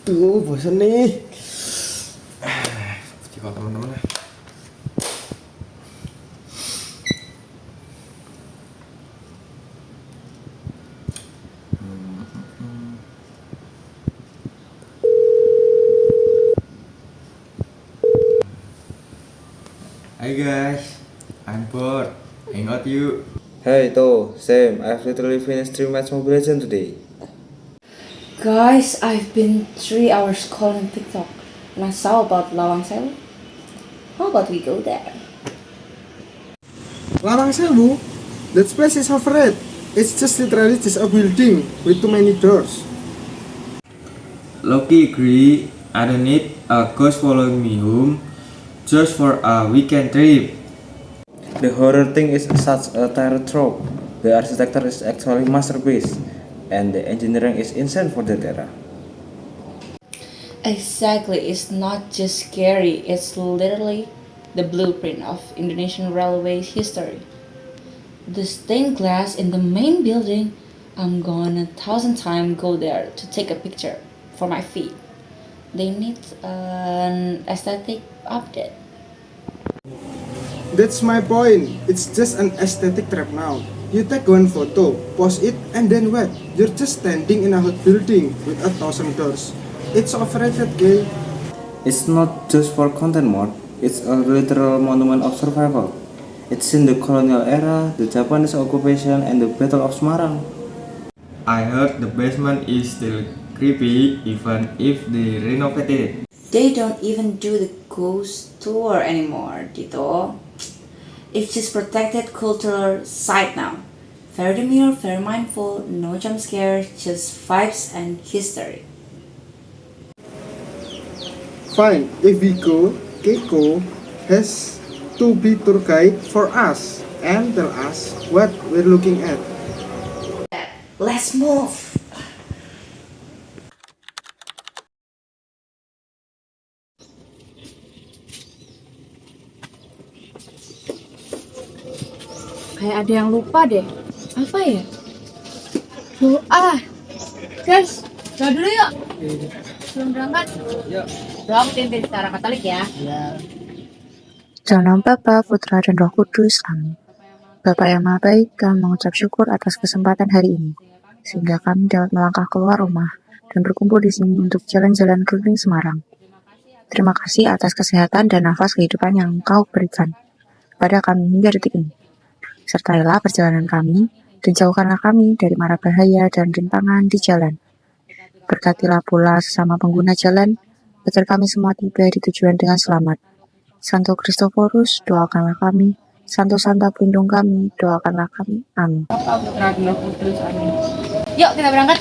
Tuh, bosan nih. Video call teman-teman lah. Hi guys, I'm bored. Hang out you. Hey To, same. I've literally finished 3 matches Mobile Legends today. Guys, I've been 3 hours scrolling TikTok and I saw about Lawang Sewu. How about we go there? Lawang Sewu? That place is overrated. It's just literally just a building with too many doors. Loki agree. I don't need a ghost following me home just for a weekend trip. The horror thing is such a terror trope. The architecture is actually masterpiece, and the engineering is insane for that era. Exactly, it's not just scary, it's literally the blueprint of Indonesian railway history. The stained glass in the main building, I'm gonna 1,000 times go there to take a picture for my feed. They need an aesthetic update. That's my point. It's just an aesthetic trap now. You take one photo, post it, and then what? You're just standing in a hot building with 1,000 doors. It's overrated, gay. It's not just for content mode, it's a literal monument of survival. It's in the colonial era, the Japanese occupation, and the Battle of Semarang. I heard the basement is still creepy even if they renovated it. They don't even do the ghost tour anymore, Tito. It's just protected cultural site now. Very demure, very mindful, no jump scares, just vibes and history. Fine, if we go, Keiko has to be tour guide for us and tell us what we're looking at. Let's move. Kayak ada yang lupa deh. Apa ya? Doa. Guys, doa dulu yuk. Belum berangkat. Yuk. Doa pimpin secara Katolik ya. Dalam nama Bapa, Putra, dan Roh Kudus. Amin. Bapa yang Maha Baik, kami mengucap syukur atas kesempatan hari ini, sehingga kami dapat melangkah keluar rumah dan berkumpul di sini untuk jalan-jalan keliling Semarang. Terima kasih atas kesehatan dan nafas kehidupan yang Engkau berikan kepada kami hingga detik ini. Sertailah perjalanan kami, dan jauhkanlah kami dari mara bahaya dan rintangan di jalan. Berkatilah pula sesama pengguna jalan, agar kami semua tiba di tujuan dengan selamat. Santo Kristoforus, doakanlah kami. Santo Santa, pelindung kami, doakanlah kami. Amin. Yuk kita berangkat.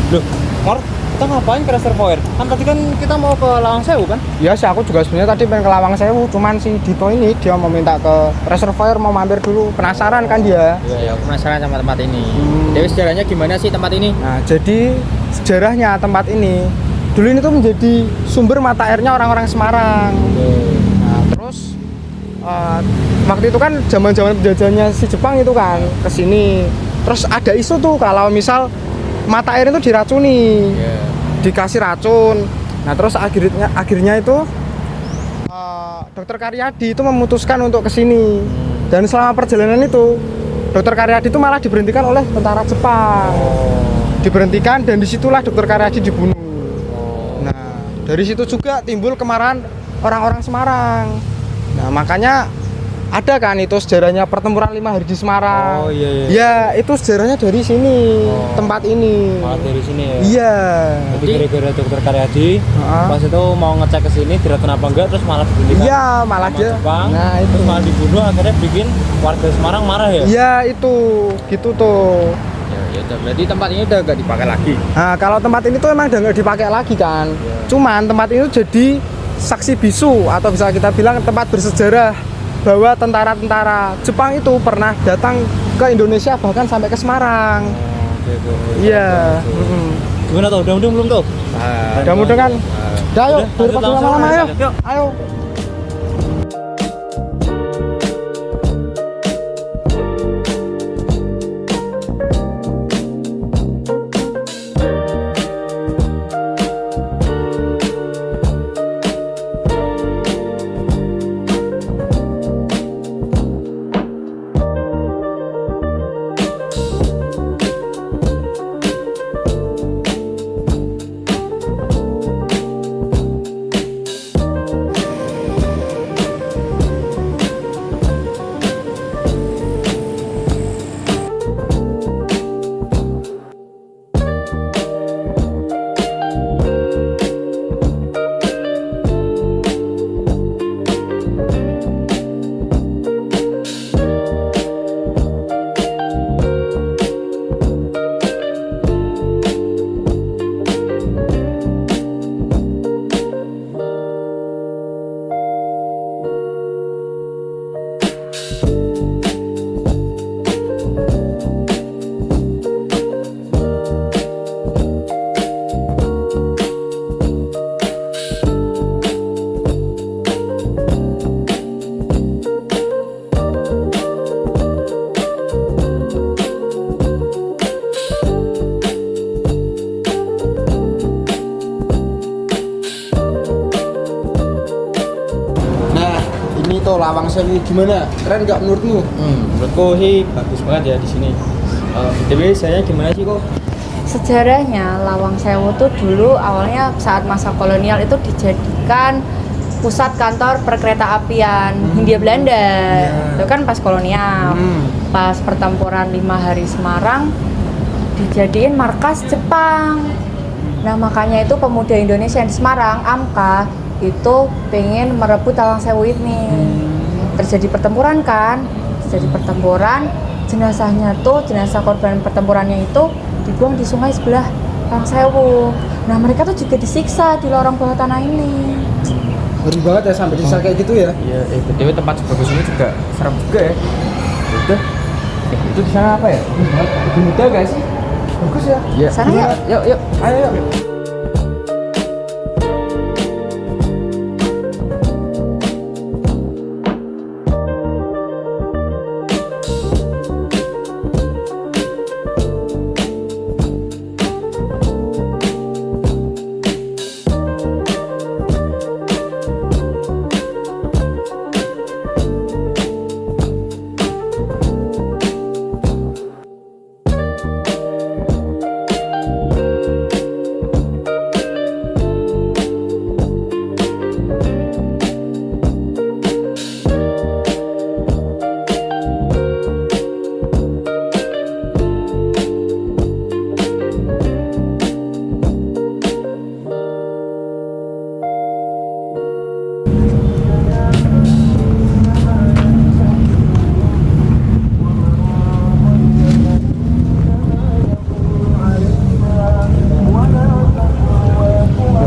Loh, Mor, kita ngapain ke reservoir? Kan tadi kan kita mau ke Lawang Sewu kan? Ya sih, aku juga sebenarnya tadi pengen ke Lawang Sewu, cuman si Dito ini dia mau minta ke reservoir, mau mampir dulu, penasaran kan dia. Iya, aku penasaran sama tempat ini. Dewi, sejarahnya gimana sih tempat ini? Nah, jadi sejarahnya tempat ini dulu ini tuh menjadi sumber mata airnya orang-orang Semarang. Nah, terus waktu itu kan zaman-zaman penjajahannya si Jepang itu kan ke sini. Terus ada isu tuh kalau misal mata air itu diracuni, dikasih racun. Nah, terus akhirnya itu Dokter Karyadi itu memutuskan untuk kesini. Dan selama perjalanan itu Dokter Karyadi itu malah diberhentikan oleh tentara Jepang. Diberhentikan dan disitulah Dokter Karyadi dibunuh. Nah, dari situ juga timbul kemarahan orang-orang Semarang. Nah, makanya ada kan itu sejarahnya pertempuran 5 hari di Semarang. Oh iya. Ya, itu sejarahnya dari sini, tempat ini. Malah dari sini ya? Iya. Jadi gara-gara Dokter Karyadi pas itu mau ngecek ke sini diracun apa enggak, terus malah diberhentikan. Iya, malah sama dia. Jepang, Nah, itu terus malah dibunuh, akhirnya bikin warga Semarang marah ya? Iya, itu gitu tuh. Ya, berarti tempat ini udah nggak dipakai lagi. Nah, kalau tempat ini tuh emang udah nggak dipakai lagi kan. Cuman tempat ini tuh jadi saksi bisu atau bisa kita bilang tempat bersejarah bahwa tentara-tentara Jepang itu pernah datang ke Indonesia bahkan sampai ke Semarang. Gitu. Iya. Gimana tuh? Udah belum tuh? Mudah-mudahan kan. Udah, ayo, Udah, daripada langsung, lama-lama ayo. yuk. Ayo. ini tuh Lawang Sewu gimana? Keren nggak menurutmu? Menurutku sih bagus banget ya di sini. Tapi saya gimana sih kok? Sejarahnya Lawang Sewu tuh dulu awalnya saat masa kolonial itu dijadikan pusat kantor perkereta apian Hindia Belanda. Itu kan pas kolonial. Pas pertempuran 5 hari Semarang dijadiin markas Jepang. Nah makanya itu pemuda Indonesia yang di Semarang, AMKA, itu pengen merebut Lawang Sewu ini. Terjadi pertempuran kan, jenazah korban pertempurannya itu dibuang di sungai sebelah Lawang Sewu. Nah mereka tuh juga disiksa di lorong bawah tanah ini. Ngeri banget ya sampai disiksa kayak gitu ya. Iya, BTW tempat sebagus ini juga serem juga ya. Udah. Itu di sana apa ya? Lebih muda guys sih? Bagus ya. Iya. Sana yuk. Yuk. Ayo yuk.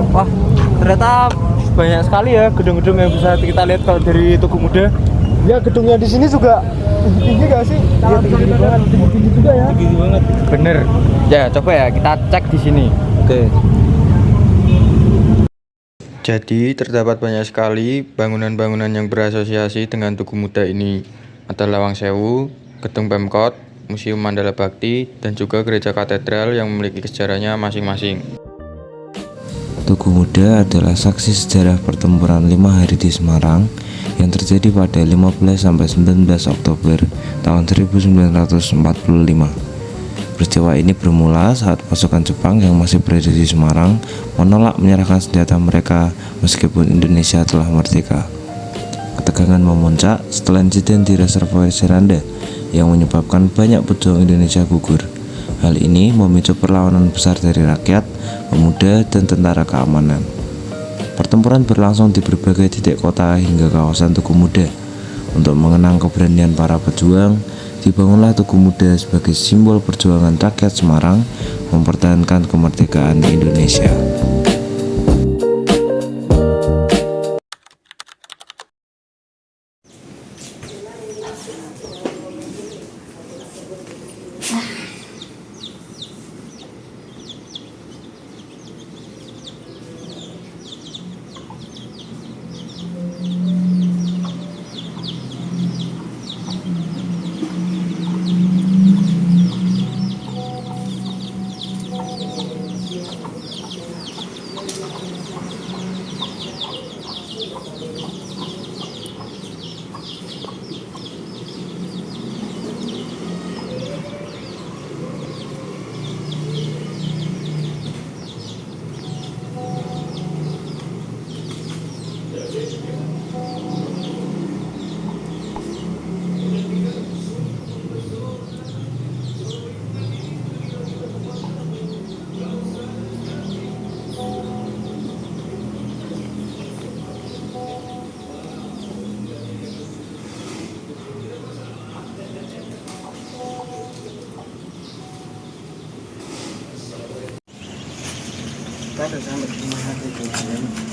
Wah, ternyata banyak sekali ya gedung-gedung yang bisa kita lihat kalau dari Tugu Muda. Ya gedungnya di sini juga tinggi gak sih? Iya tinggi banget, tinggi juga ya. Tinggi banget. Bener. Ya, coba ya kita cek di sini. Oke. Jadi terdapat banyak sekali bangunan-bangunan yang berasosiasi dengan Tugu Muda ini. Ada Lawang Sewu, Gedung Pemkot, Museum Mandala Bakti, dan juga Gereja Katedral yang memiliki sejarahnya masing-masing. Tugu Muda adalah saksi sejarah pertempuran 5 hari di Semarang yang terjadi pada 15-19 Oktober tahun 1945. Peristiwa ini bermula saat pasukan Jepang yang masih berada di Semarang menolak menyerahkan senjata mereka meskipun Indonesia telah merdeka. Ketegangan memuncak setelah insiden di Reservoir Seranda yang menyebabkan banyak pejuang Indonesia gugur. Hal ini memicu perlawanan besar dari rakyat, pemuda, dan tentara keamanan. Pertempuran berlangsung di berbagai titik kota hingga kawasan Tugu Muda. Untuk mengenang keberanian para pejuang, dibangunlah Tugu Muda sebagai simbol perjuangan rakyat Semarang mempertahankan kemerdekaan Indonesia.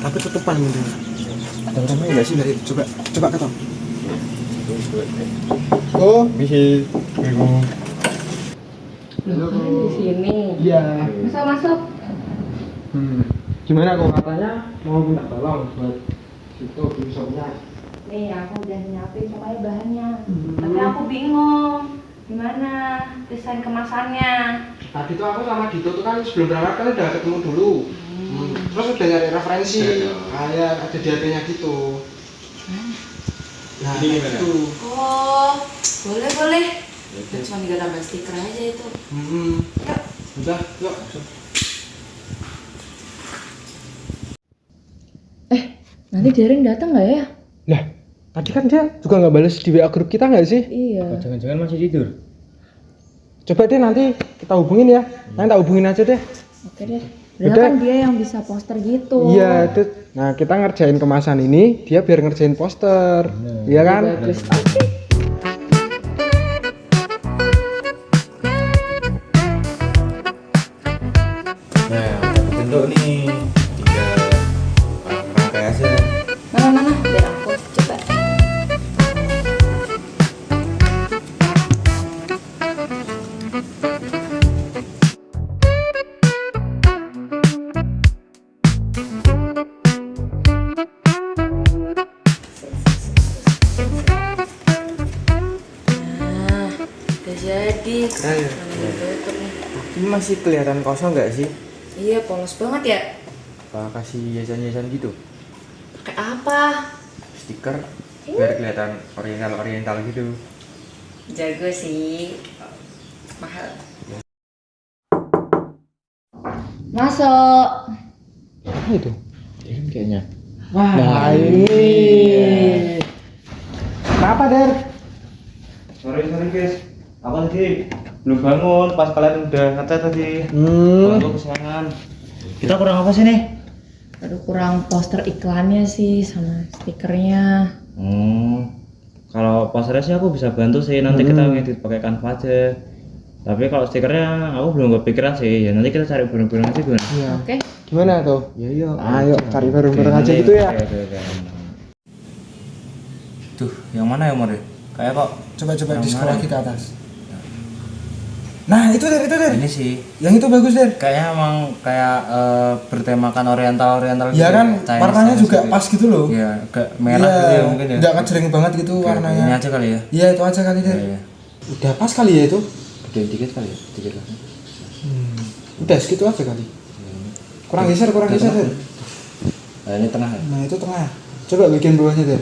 Tapi tutupan gitu. Ada orangnya nggak sih dari coba ketemu. Oh, Bisa. Di sini. iya. Bisa masuk. Gimana kok katanya mau minta tolong buat itu busoknya? Nih aku udah nyiapin semuanya bahannya. Tapi aku bingung gimana desain kemasannya. Tadi tuh aku sama Dito tuh kan sebelum berangkat kan udah ketemu dulu. Terus udah nyari referensi, kayak ada di HP-nya gitu. Nah, Ini gimana? itu. Oh, boleh. Cuma tinggal tambah stiker aja itu. Yuk. Udah, yuk. Nanti Darren datang nggak ya? Lah, tadi kan dia juga nggak balas di WA grup kita nggak sih? Iya. Jangan-jangan masih tidur. Coba deh nanti kita hubungin ya. Nanti tak hubungin aja deh. Oke deh. Udah. Udah kan dia yang bisa poster gitu. Iya, Dut. Nah, kita ngerjain kemasan ini, dia biar ngerjain poster. Iya kan? Bagus. Oke. Nah, udah bentuk nih. Tinggal rangkai aja. Mana? Biar aku coba. Nah, udah jadi. Keren. Tutup nih. Ini masih kelihatan kosong nggak sih? Iya, polos banget ya. Apa kasih hiasan-hiasan gitu? Pakai apa? Stiker biar kelihatan oriental gitu. Jago sih. Mahal. Masuk. Apa itu? Ini kayaknya. Wah, ini. Kenapa, Der? Sorry guys, aku tadi belum bangun pas kalian udah ngecat tadi. Bantu kesenangan. Kita kurang apa sih nih? Aduh, kurang poster iklannya sih sama stikernya. Kalau posternya sih aku bisa bantu sih, nanti kita ngedit pakai Canva aja. Tapi kalau stikernya aku belum kepikiran sih, ya nanti kita cari bareng-bareng aja gimana? Iya. Oke. Gimana tuh? Iya. Ayo cari bareng-bareng aja gitu ya. Oke. Tuh, yang mana ya Mor? Kayak kok Coba Yang di scroll mana? lagi ke atas. Nah, itu Der. ini sih Yang itu bagus, Der. kayaknya emang kayak bertemakan oriental Iya kan, Chinese, warnanya Chinese juga gitu. pas gitu loh. Iya, agak merah gitu ya mungkin ya. Nggak ngejreng banget gitu Oke, warnanya. ini aja kali ya. Iya, itu aja kali, Der. Iya. Udah pas kali ya itu. Gedein dikit kali ya, dikit lah. Udah segitu aja kali. Kurang geser, Der. Nah, ini tengah ya. Nah, itu tengah. Coba bagian bawahnya, Der.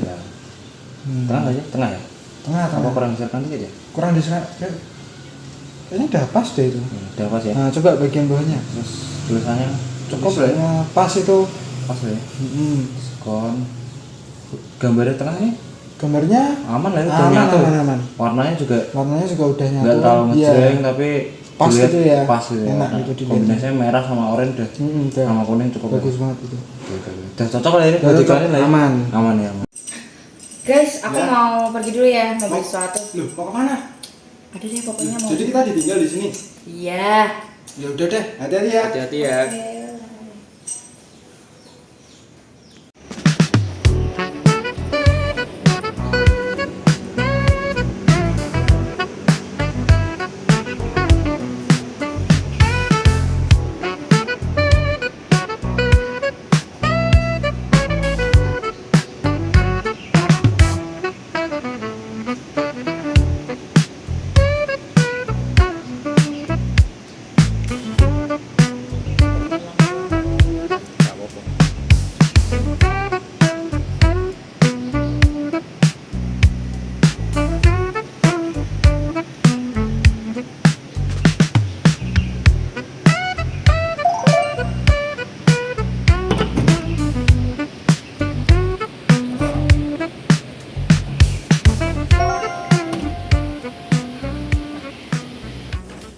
Tengah aja, tengah ya. Tengah. Apa kurang geserkan dikit ya? Kurang diserak. Kayaknya udah pas deh itu. Udah pas ya. Nah, coba bagian bawahnya. Terus tulisannya cukup lah ya. Nah, pas itu. Pas lah ya. Mm-mm. Skon. Gambarnya tengah nih Gambarnya aman lah ya, udah aman, nyatu. aman. Warnanya juga Warnanya juga udah nyatu. nggak terlalu Iya. ngejreng tapi Pas dilihat gitu ya. Pas gitu ya. Enak Nah, gitu dilihat. kombinasinya merah sama oranye udah. Udah. Sama kuning cukup. Bagus banget itu. Udah cocok lah ini Udah buat cocok, iklanin lah ya. aman. Aman ya. Aman. Guys, aku mau pergi dulu ya, mau beli sesuatu. Loh, mau kemana? Ada deh pokoknya mau. Jadi kita ditinggal di sini. Iya. Ya udah deh, hati-hati ya. Hati-hati ya.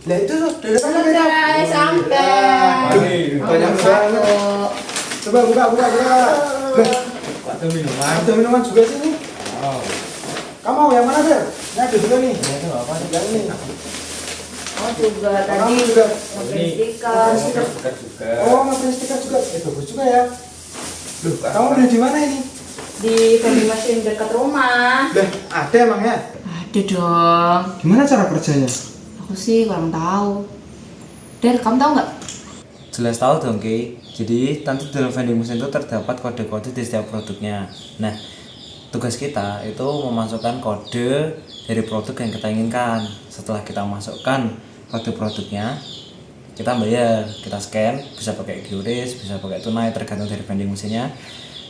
Lah itu tuh, dari sana beda. Guys, sampai. Banyak banget. Coba buka. Ada minuman. Ada minuman juga sini. Kamu mau yang mana, Der? Ini ada juga nih. Itu apa? Yang ini. Oh juga Kamu tadi juga. mau beli stiker. Stiker juga. Oh, mau beli stiker juga. Bagus juga ya. Loh, kamu beli di mana ini? Di vending machine dekat rumah. Lah, ada emangnya? Ada dong. Gimana cara kerjanya? Aku sih kurang tahu. Der, kamu tahu nggak? Jelas tahu dong, Ki. Jadi nanti dalam vending machine itu terdapat kode-kode di setiap produknya. Nah, tugas kita itu memasukkan kode dari produk yang kita inginkan. Setelah kita masukkan kode produknya, kita bayar, kita scan, bisa pakai QRIS, bisa pakai tunai tergantung dari vending mesinnya.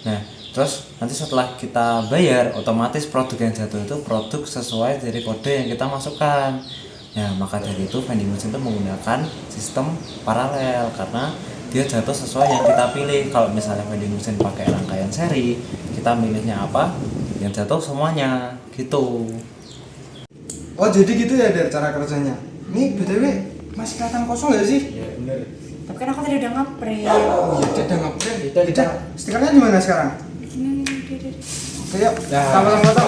Nah, Terus nanti setelah kita bayar, otomatis produk yang jatuh itu produk sesuai dari kode yang kita masukkan. Ya, maka dari itu vending machine itu menggunakan sistem paralel karena dia jatuh sesuai yang kita pilih. Kalau misalnya vending machine pakai rangkaian seri, kita milihnya apa, yang jatuh semuanya gitu. Oh jadi gitu ya dari cara kerjanya. Ini BTW masih kelihatan kosong gak sih? Ya bener. Tapi kan aku tadi udah ngepre. Oh iya, udah ngapain? Udah. Stikernya di mana sekarang? Oke, yuk. Sama-sama foto.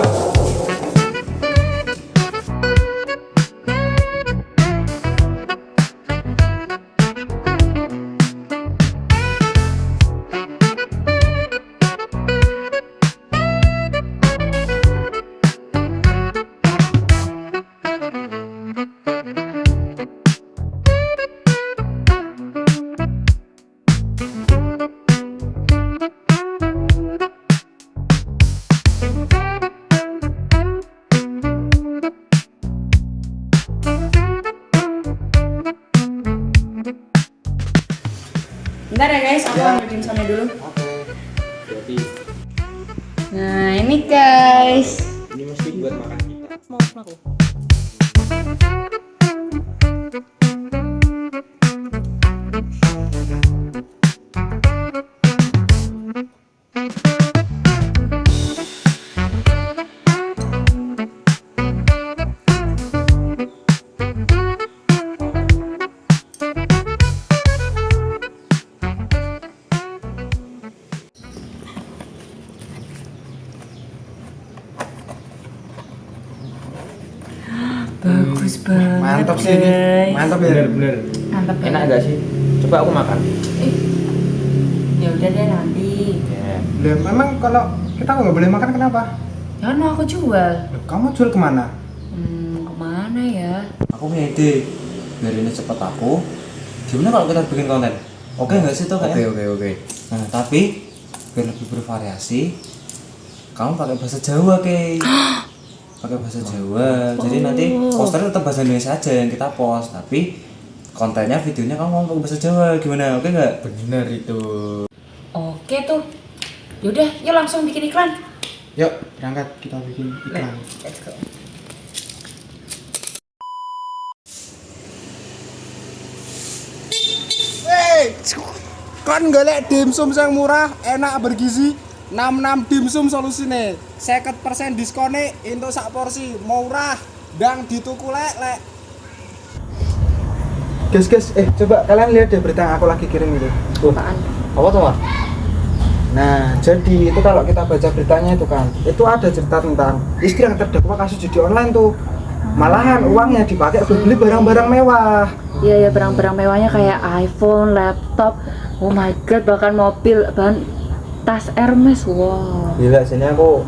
Bentar ya guys, aku ambil dimsumnya dulu. Berarti Nah ini guys. ini mesti buat makan kita. Bagus banget. Mantap sih ini. guys. Mantap ya. Bener. Mantap Enak banget. gak sih? Coba aku makan. Ya udah deh nanti. Ya. Lah, memang kalau kita nggak boleh makan kenapa? Ya no aku jual. Loh, kamu jual kemana? Kemana ya? Aku punya ide, biar ini cepet aku. Gimana kalau kita bikin konten? Oke nggak sih tuh kayaknya? Oke. Nah tapi biar lebih bervariasi, kamu pakai bahasa Jawa Kay. Pakai bahasa Jawa. Jadi nanti posternya tetap bahasa Indonesia aja yang kita post, tapi kontennya, videonya kamu ngomong pakai bahasa Jawa. Gimana? Oke nggak? Bener itu. Oke tuh. Yaudah, yuk langsung bikin iklan. Yuk, berangkat kita bikin iklan. Let's go. Hey, kon golek dimsum yang murah, enak bergizi. 66 dimsum solusine. 50% diskone untuk sak porsi, murah dan dituku lek. Guys, coba kalian lihat deh berita yang aku lagi kirim itu. Apaan? Apa tuh, Mas? Nah, jadi itu kalau kita baca beritanya itu kan, itu ada cerita tentang istri yang terdakwa kasus judi online tuh. Malahan uangnya dipakai buat beli barang-barang mewah. Iya ya, barang-barang mewahnya kayak iPhone, laptop, oh my god, bahkan mobil, bahkan tas Hermes. Wow. Gila, sini aku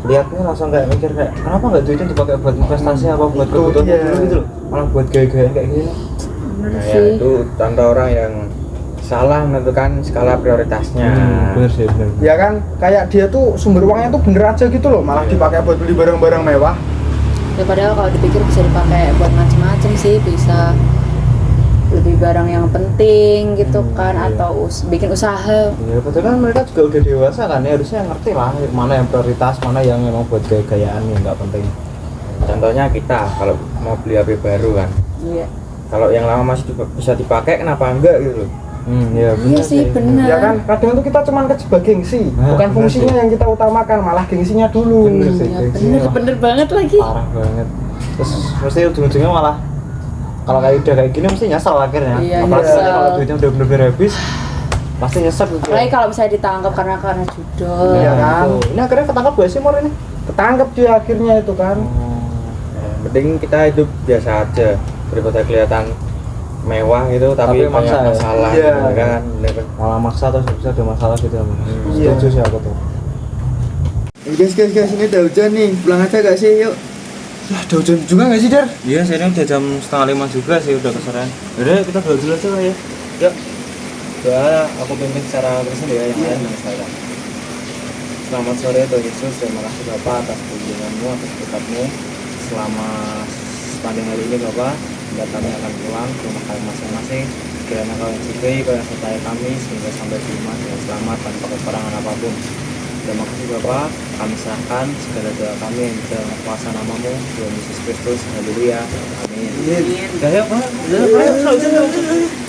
lihatnya langsung kayak mikir kayak kenapa nggak duitnya dipakai buat investasi apa buat Itu kebutuhan dia. dulu gitu loh, malah buat gaya-gaya kayak gini. Bener Nah, ya, sih. itu tanda orang yang salah menentukan skala prioritasnya. Bener sih, bener. Ya kan, kayak dia tuh sumber uangnya tuh bener aja gitu loh, malah dipakai buat beli barang-barang mewah. Ya padahal kalau dipikir bisa dipakai buat macem-macem sih, bisa lebih barang yang penting gitu kan, atau bikin usaha. Ya betul kan, mereka juga udah dewasa kan ya, harusnya ngerti lah mana yang prioritas, mana yang memang buat gaya-gayaan yang nggak penting. Contohnya kita kalau mau beli HP baru kan, Iya. kalau yang lama masih bisa dipakai, kenapa enggak gitu loh. Ya Iya sih, bener. Ya kan, kadang tuh kita cuman kejebak gengsi, Nah, bukan bener fungsinya sih. yang kita utamakan, malah gengsinya dulu. Bener sih. Ya bener banget lagi. Parah banget. Terus mesti ujung-ujungnya malah kalau kayak udah kayak gini mesti nyesel akhirnya. Iya, Apalagi nyesel. kalau duitnya udah bener-bener habis, pasti nyesel gitu. Apalagi kalau misalnya ditangkap karena judol. Iya kan? Itu. Ini akhirnya ketangkap gak sih Mor ini? Ketangkep dia akhirnya itu kan. Mending kita hidup biasa aja daripada kelihatan mewah gitu tapi Tapi banyak maksa ya? masalah Iya. gitu kan. Malah maksa terus bisa ada masalah gitu. Iya. Setuju sih aku tuh. Guys, ini udah hujan nih, pulang aja gak sih? Yuk. Lah, udah hujan juga gak sih, Dar? Iya, saya udah jam 4:30 juga sih, udah kesorean. Yaudah, kita doa dulu aja lah ya. Yuk. Doa aku pimpin secara bersih ya, yang lain dengan saya. Selamat sore Tuhan Yesus, terima kasih Bapak atas kunjunganmu, atas berkatmu. Selama sepanjang hari ini Bapak, hingga kami akan pulang ke rumah kami masing-masing. Kiranya Kau yang sukai, Kau yang sertai kami, sehingga sampai di rumah dengan selamat tanpa kekurangan apapun. Terima kasih Bapak, kami serahkan segala doa kami yang dalam kuasa namamu, Tuhan Yesus Kristus. Haleluya. Amin. Amin. Gak ya Pak? Udah, Pak.